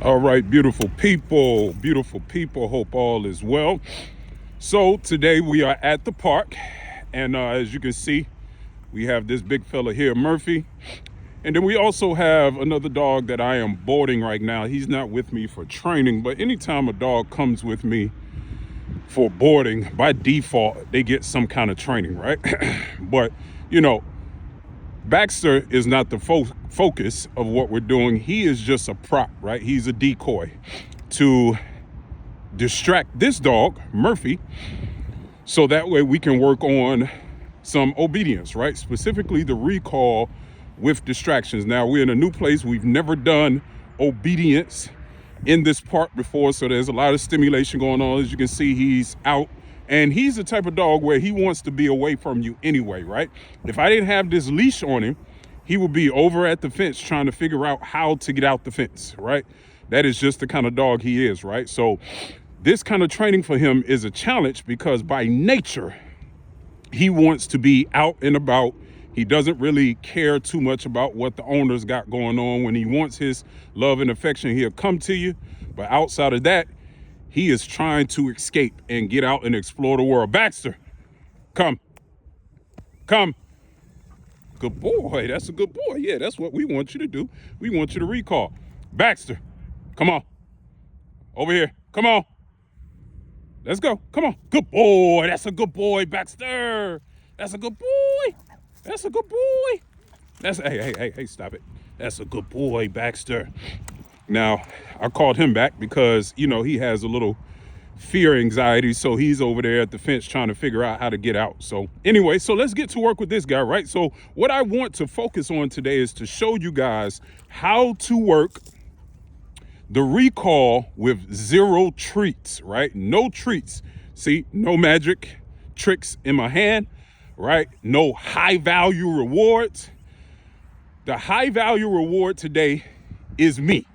All right, beautiful people, hope all is well. So today we are at the park, and as you can see, we have this big fella here, Murphy. And then we also have another dog that I am boarding right now. He's not with me for training, but anytime a dog comes with me for boarding, by default, they get some kind of training, right? But, you know, Baxter is not the focus of what we're doing. He is just a prop, right? He's a decoy to distract this dog, Murphy, so that way we can work on some obedience, right? Specifically the recall with distractions. Now we're in a new place. We've never done obedience in this park before, so there's a lot of stimulation going on. As you can see, he's out. And he's the type of dog where he wants to be away from you anyway, right? If I didn't have this leash on him, he would be over at the fence trying to figure out how to get out the fence, right? That is just the kind of dog he is, right? So this kind of training for him is a challenge because by nature, he wants to be out and about. He doesn't really care too much about what the owner's got going on. When he wants his love and affection, he'll come to you. But outside of that, he is trying to escape and get out and explore the world. Baxter, come. Good boy, that's a good boy. Yeah, that's what we want you to do. We want you to recall. Baxter, come on. Over here, come on. Let's go, come on. Good boy, that's a good boy, Baxter. That's a good boy. That's a good boy. Hey, stop it. That's a good boy, Baxter. Now, I called him back because, you know, he has a little fear anxiety. So he's over there at the fence trying to figure out how to get out. So anyway, so let's get to work with this guy, right? So what I want to focus on today is to show you guys how to work the recall with zero treats, right? No treats. See, no magic tricks in my hand, right? No high value rewards. The high value reward today is me.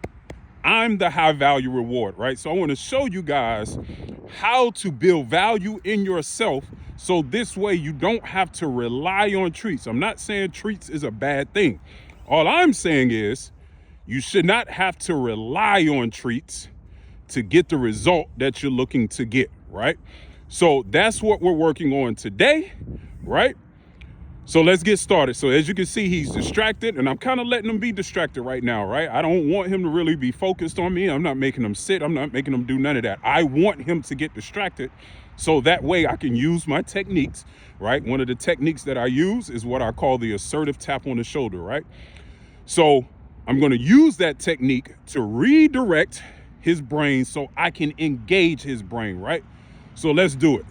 I'm the high value reward, right? So I want to show you guys how to build value in yourself so this way you don't have to rely on treats. I'm not saying treats is a bad thing. All I'm saying is you should not have to rely on treats to get the result that you're looking to get, right? So that's what we're working on today, right? So let's get started. So as you can see, he's distracted and I'm kind of letting him be distracted right now, right? I don't want him to really be focused on me. I'm not making him sit. I'm not making him do none of that. I want him to get distracted so that way I can use my techniques, right? One of the techniques that I use is what I call the assertive tap on the shoulder, right? So I'm going to use that technique to redirect his brain so I can engage his brain, right? So let's do it.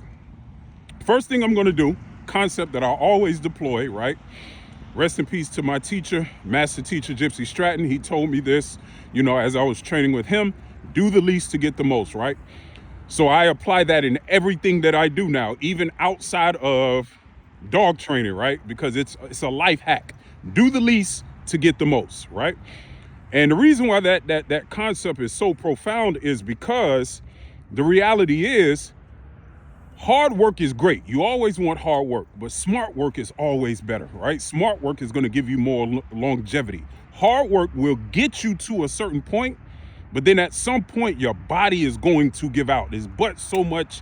First thing I'm going to do, concept that I always deploy, right? Rest in peace to my teacher, master teacher, Gypsy Stratton. He told me this, you know, as I was training with him, do the least to get the most, right? So I apply that in everything that I do now, even outside of dog training, right? Because it's a life hack. Do the least to get the most, right? And the reason why that concept is so profound is because the reality is hard work is great. You always want hard work, but smart work is always better, right? Smart work is going to give you more longevity. Hard work will get you to a certain point, but then at some point your body is going to give out. There's but so much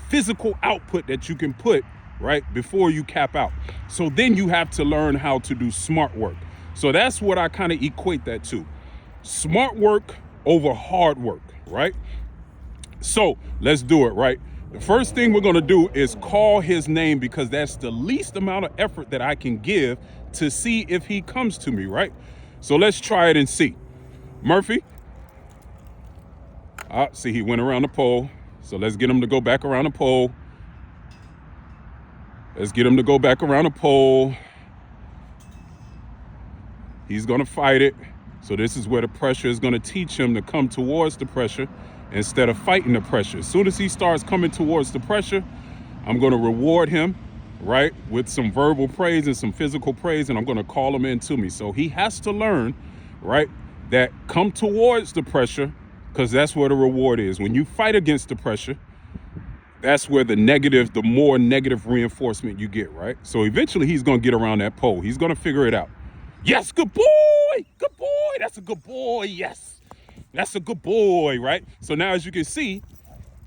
physical output that you can put, right, before you cap out. So then you have to learn how to do smart work. So that's what I kind of equate that to. Smart work over hard work, right? So let's do it, right? The first thing we're going to do is call his name because that's the least amount of effort that I can give to see if he comes to me, right? So let's try it and see. Murphy. See, he went around the pole. So let's get him to go back around the pole. Let's get him to go back around the pole. He's going to fight it. So this is where the pressure is going to teach him to come towards the pressure instead of fighting the pressure. As soon as he starts coming towards the pressure, I'm going to reward him, right, with some verbal praise and some physical praise, and I'm going to call him into me. So he has to learn, right, that come towards the pressure because that's where the reward is. When you fight against the pressure, that's where the more negative reinforcement you get, right? So eventually he's going to get around that pole. He's going to figure it out. Yes, good boy. Good boy. That's a good boy. Yes. That's a good boy, right? So now as you can see,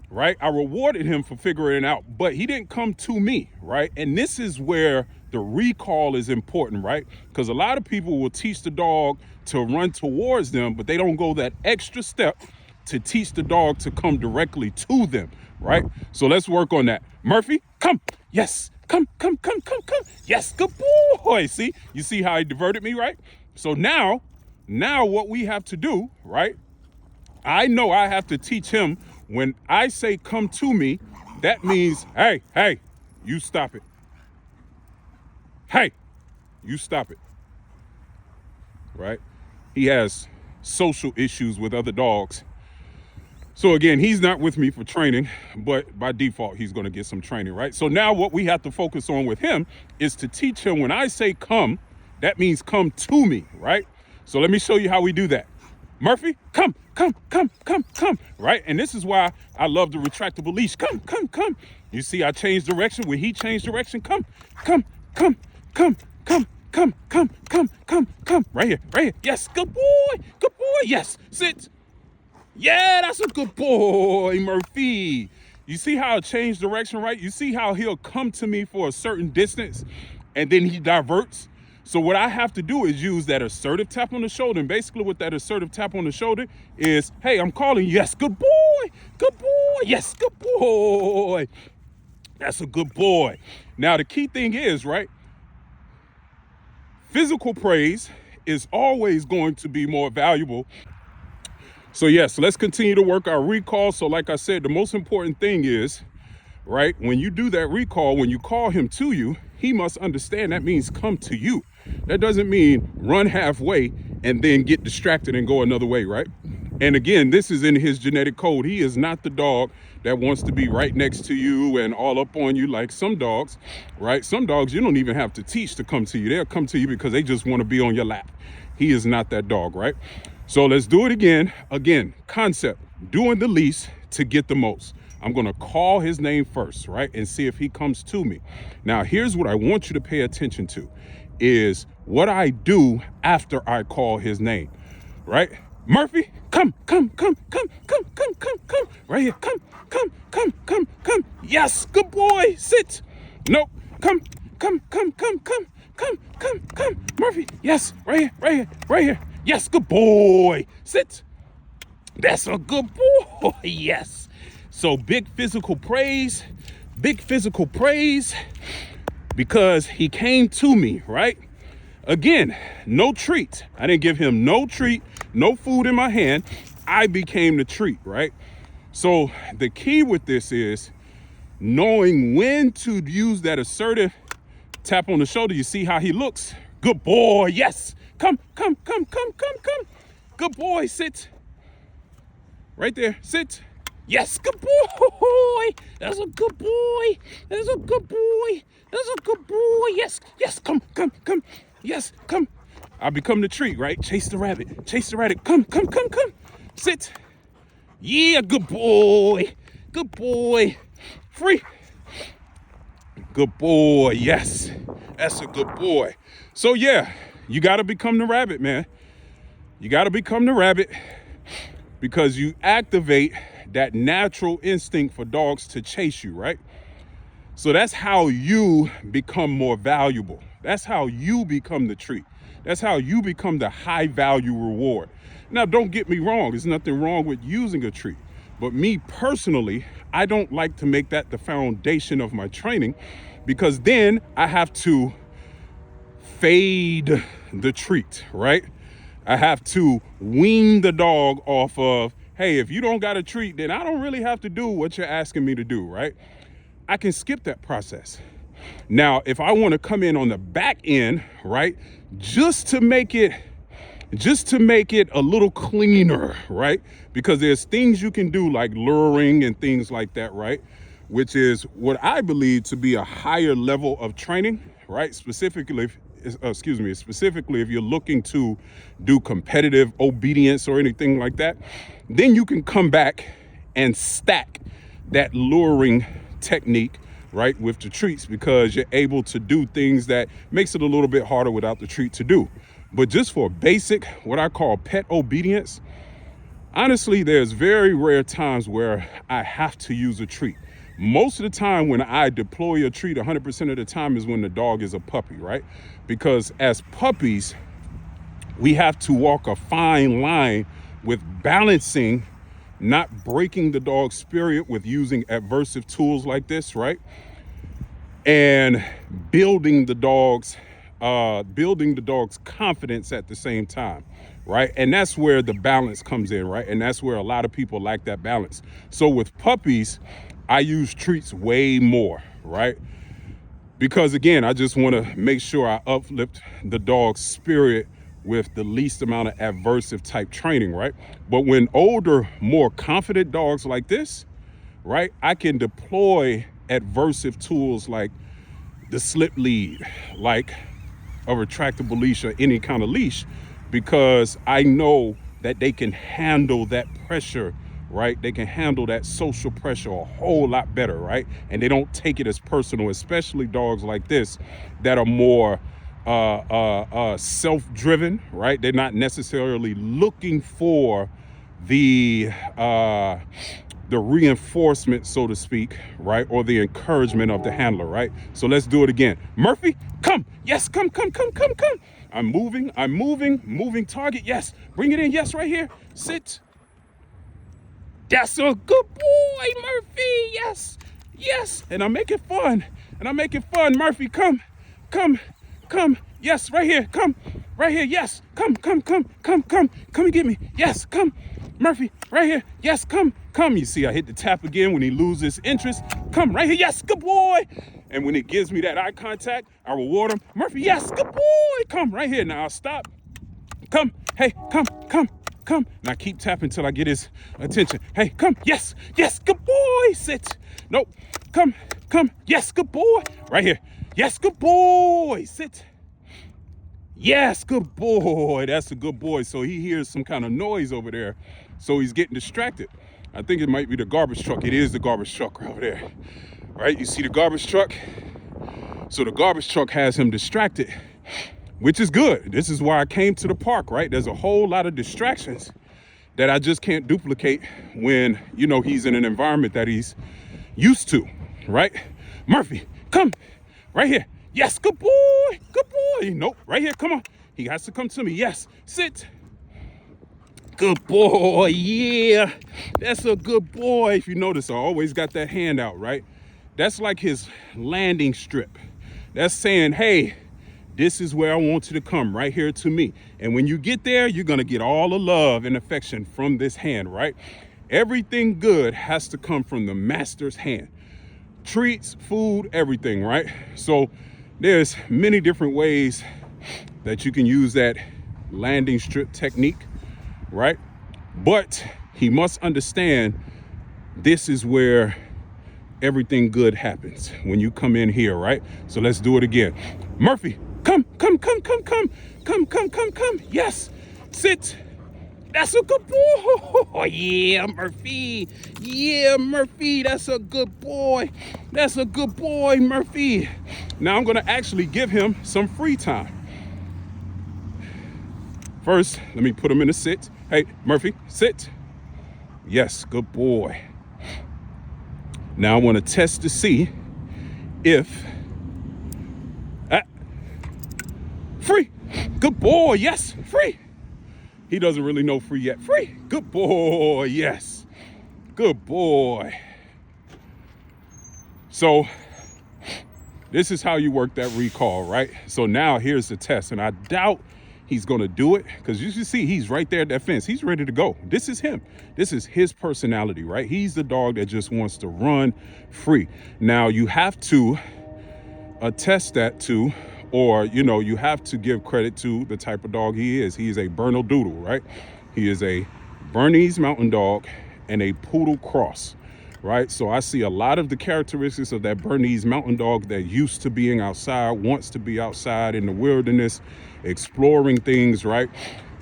right, I rewarded him for figuring it out, but he didn't come to me, right? And this is where the recall is important, right? Because a lot of people will teach the dog to run towards them, but they don't go that extra step to teach the dog to come directly to them, right? So let's work on that. Murphy, come. Yes, come. Yes, good boy. See, you see how he diverted me, right? So now what we have to do, right? I know I have to teach him when I say come to me, that means, hey, you stop it. Hey, you stop it, right? He has social issues with other dogs. So again, he's not with me for training, but by default, he's gonna get some training, right? So now what we have to focus on with him is to teach him when I say come, that means come to me, right? So let me show you how we do that. Murphy, come, right? And this is why I love the retractable leash. Come. You see, I changed direction. When he changed direction, come. Right here. Yes, good boy. Yes, sit. Yeah, that's a good boy, Murphy. You see how I changed direction, right? You see how he'll come to me for a certain distance and then he diverts. So what I have to do is use that assertive tap on the shoulder. And basically what that assertive tap on the shoulder is, hey, I'm calling you. Yes, good boy. Yes, good boy. That's a good boy. Now, the key thing is, right, physical praise is always going to be more valuable. So yes, let's continue to work our recall. So like I said, the most important thing is, right, when you do that recall, when you call him to you, he must understand that means come to you. That doesn't mean run halfway and then get distracted and go another way, right? And again, this is in his genetic code. He is not the dog that wants to be right next to you and all up on you like some dogs, right? Some dogs you don't even have to teach to come to you. They'll come to you because they just want to be on your lap. He is not that dog, right? So let's do it again. Again, concept, doing the least to get the most. I'm gonna call his name first, right? And see if he comes to me. Now, here's what I want you to pay attention to is what I do after I call his name, right? Murphy, come. Right here, come. Yes, good boy, sit. Nope, come. Murphy, yes, right here. Yes, good boy, sit. That's a good boy, yes. So big physical praise because he came to me, right? Again, no treat. I didn't give him no treat, no food in my hand. I became the treat, right? So the key with this is knowing when to use that assertive tap on the shoulder. You see how he looks? Good boy, yes. Come. Good boy, sit. Right there, sit. Yes, good boy. That's a good boy. Yes, come. Yes, come. I become the treat, right? Chase the rabbit. Come. Sit. Yeah, good boy. Free. Good boy, yes. That's a good boy. So yeah, you gotta become the rabbit, man. You gotta become the rabbit because you activate that natural instinct for dogs to chase you, right? So that's how you become more valuable. That's how you become the treat. That's how you become the high value reward. Now, don't get me wrong. There's nothing wrong with using a treat. But me personally, I don't like to make that the foundation of my training because then I have to fade the treat, right? I have to wean the dog off of, hey, if you don't got a treat, then I don't really have to do what you're asking me to do, right? I can skip that process. Now, if I want to come in on the back end, right, just to make it a little cleaner, right? Because there's things you can do like luring and things like that, right? Which is what I believe to be a higher level of training, right? Specifically if you're looking to do competitive obedience or anything like that, then you can come back and stack that luring technique, right, with the treats because you're able to do things that makes it a little bit harder without the treat to do. But just for basic, what I call pet obedience, Honestly, there's very rare times where I have to use a treat. Most of the time when I deploy a treat, 100% of the time is when the dog is a puppy, right? Because as puppies, we have to walk a fine line with balancing, not breaking the dog's spirit with using adversive tools like this, right? And building the dog's confidence at the same time, right? And that's where the balance comes in, right? And that's where a lot of people lack that balance. So with puppies, I use treats way more, right? Because again, I just want to make sure I uplift the dog's spirit with the least amount of adversive type training, right? But when older, more confident dogs like this, right, I can deploy adversive tools like the slip lead, like a retractable leash or any kind of leash, because I know that they can handle that pressure, right? They can handle that social pressure a whole lot better, right? And they don't take it as personal, especially dogs like this that are more self-driven, right? They're not necessarily looking for the reinforcement, so to speak, right? Or the encouragement of the handler, right? So let's do it again. Murphy, come. Yes, come. I'm moving target. Yes, bring it in. Yes, right here. Sit. That's a good boy, Murphy. Yes. And I'm making fun. Murphy, come. Yes, right here. Come. Right here. Yes. Come and get me. Yes, come. Murphy, right here. Yes, come. You see, I hit the tap again when he loses interest. Come right here. Yes, good boy. And when he gives me that eye contact, I reward him. Murphy, yes, good boy. Come right here. Now I'll stop. Come. Hey, come. And I keep tapping until I get his attention. Hey, come. Yes, good boy. Sit. Nope. Come. Yes, good boy. Right here. Yes, good boy. Sit. Yes, good boy. That's a good boy. So he hears some kind of noise over there. So he's getting distracted. I think it might be the garbage truck. It is the garbage truck right over there. Right? You see the garbage truck? So the garbage truck has him distracted, which is good. This is why I came to the park, right? There's a whole lot of distractions that I just can't duplicate when, he's in an environment that he's used to, right? Murphy, come right here. Yes, good boy. Nope, right here, come on. He has to come to me. Yes, sit. Good boy, yeah. That's a good boy. If you notice, I always got that hand out, right? That's like his landing strip. That's saying, hey, this is where I want you to come, right here to me. And when you get there, you're gonna get all the love and affection from this hand, right? Everything good has to come from the master's hand. Treats, food, everything, right? So there's many different ways that you can use that landing strip technique, right? But he must understand this is where everything good happens when you come in here, right? So let's do it again. Murphy, come. Yes, sit. That's a good boy. Yeah, Murphy. That's a good boy. Murphy. Now I'm gonna actually give him some free time. First, let me put him in a sit. Hey, Murphy, sit. Yes, good boy. Now I want to test to see if free. Good boy. Yes, free. He doesn't really know free yet. Free. Good boy. Yes. Good boy. So this is how you work that recall, right? So now here's the test, and I doubt he's going to do it because you should see he's right there at that fence. He's ready to go. This is him. This is his personality, right? He's the dog that just wants to run free. Now you have to attest that to, or, you have to give credit to the type of dog he is. He is a Bernedoodle, right? He is a Bernese Mountain Dog and a Poodle cross, right? So I see a lot of the characteristics of that Bernese Mountain Dog that used to being outside, wants to be outside in the wilderness, exploring things, right?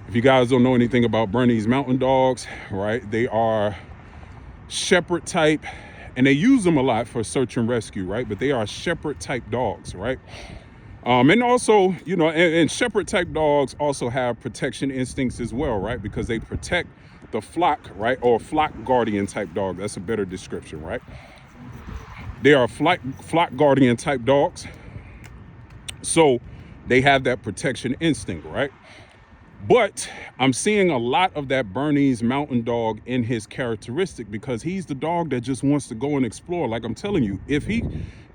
If you guys don't know anything about Bernese Mountain Dogs, right, they are shepherd type, and they use them a lot for search and rescue, right? But they are shepherd type dogs, right? And also, and shepherd type dogs also have protection instincts as well, right? Because they protect the flock, right? Or flock guardian type dog. That's a better description, right? They are flock guardian type dogs. So they have that protection instinct, right? But I'm seeing a lot of that Bernese Mountain Dog in his characteristic, because he's the dog that just wants to go and explore. Like I'm telling you, if he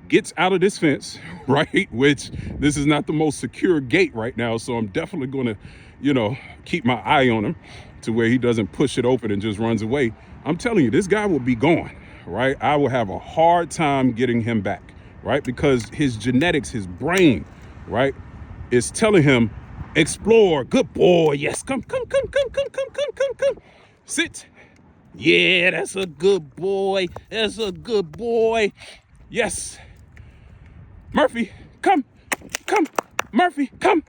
gets out of this fence, right, which this is not the most secure gate right now, so I'm definitely going to, you know, keep my eye on him to where he doesn't push it open and just runs away. I'm telling you, this guy will be gone, right? I will have a hard time getting him back, right? Because his genetics, his brain, right, is telling him, explore, good boy, yes, come. Sit. Yeah, that's a good boy. That's a good boy. Yes. Murphy, come. Murphy, come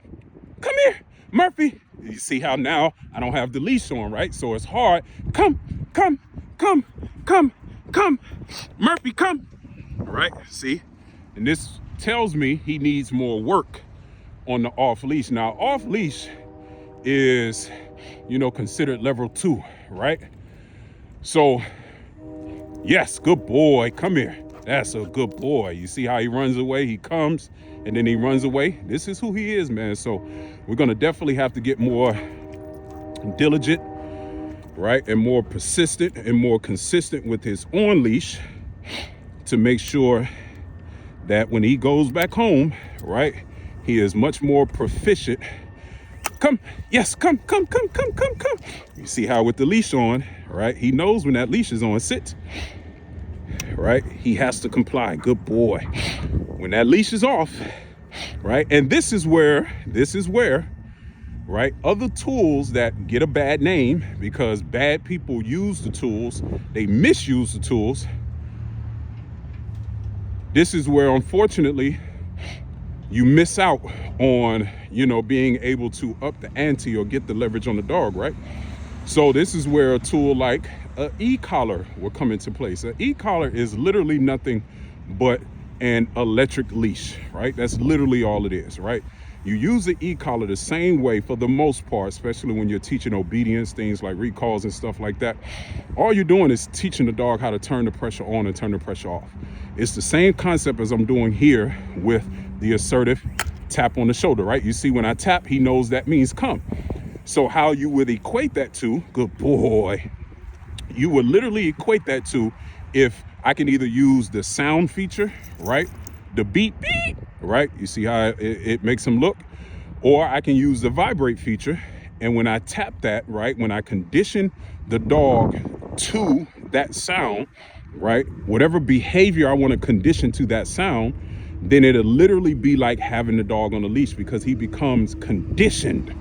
here. Murphy. You see how now I don't have the leash on, right? So it's hard. Come. Murphy, come. All right, see? And this tells me he needs more work on the off leash. Now, off leash is, you know, considered level 2, right? So, yes, good boy, come here. That's a good boy. You see how he runs away? He comes and then he runs away. This is who he is, man. So we're gonna definitely have to get more diligent, right? And more persistent and more consistent with his on leash to make sure that when he goes back home, right, he is much more proficient. Come, yes, come. You see how with the leash on, right? He knows when that leash is on, sit, right? He has to comply, good boy. When that leash is off, right? And this is where, right, other tools that get a bad name because bad people use the tools, they misuse the tools. This is where, unfortunately, you miss out on, you know, being able to up the ante or get the leverage on the dog, right? So this is where a tool like an e-collar will come into place. An e-collar is literally nothing but an electric leash, right? That's literally all it is, right? You use the e-collar the same way for the most part, especially when you're teaching obedience, things like recalls and stuff like that. All you're doing is teaching the dog how to turn the pressure on and turn the pressure off. It's the same concept as I'm doing here with the assertive tap on the shoulder, right? You see when I tap, he knows that means come. So how you would equate that to, good boy, you would literally equate that to if I can either use the sound feature, right? The beep, beep, right? You see how it makes him look? Or I can use the vibrate feature. And when I tap that, right, when I condition the dog to that sound, right, whatever behavior I want to condition to that sound, then it'll literally be like having the dog on a leash because he becomes conditioned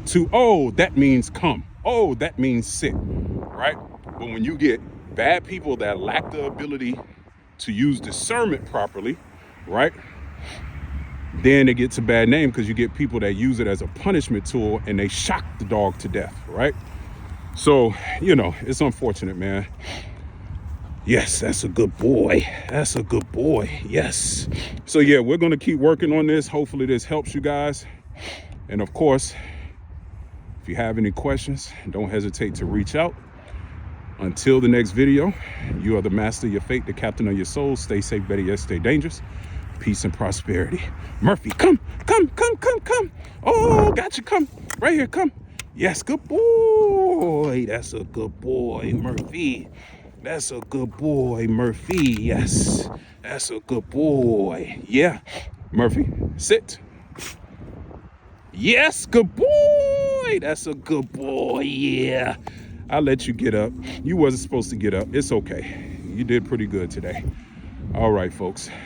to, oh, that means come. Oh, that means sit, right? But when you get bad people that lack the ability to use discernment properly, right, then it gets a bad name because you get people that use it as a punishment tool and they shock the dog to death, right? So, you know, it's unfortunate, man. Yes, that's a good boy. That's a good boy. Yes. So yeah, we're going to keep working on this. Hopefully this helps you guys. And of course, if you have any questions, don't hesitate to reach out. Until the next video, you are the master of your fate, the captain of your soul. Stay safe, better yet, stay dangerous. Peace and prosperity. Murphy, come. Oh, gotcha, come. Right here, come. Yes, good boy. That's a good boy, Murphy. That's a good boy, Murphy. Yes, that's a good boy. Yeah, Murphy, sit. Yes, good boy. That's a good boy. Yeah, I'll let you get up. You wasn't supposed to get up. It's okay. You did pretty good today. All right, folks.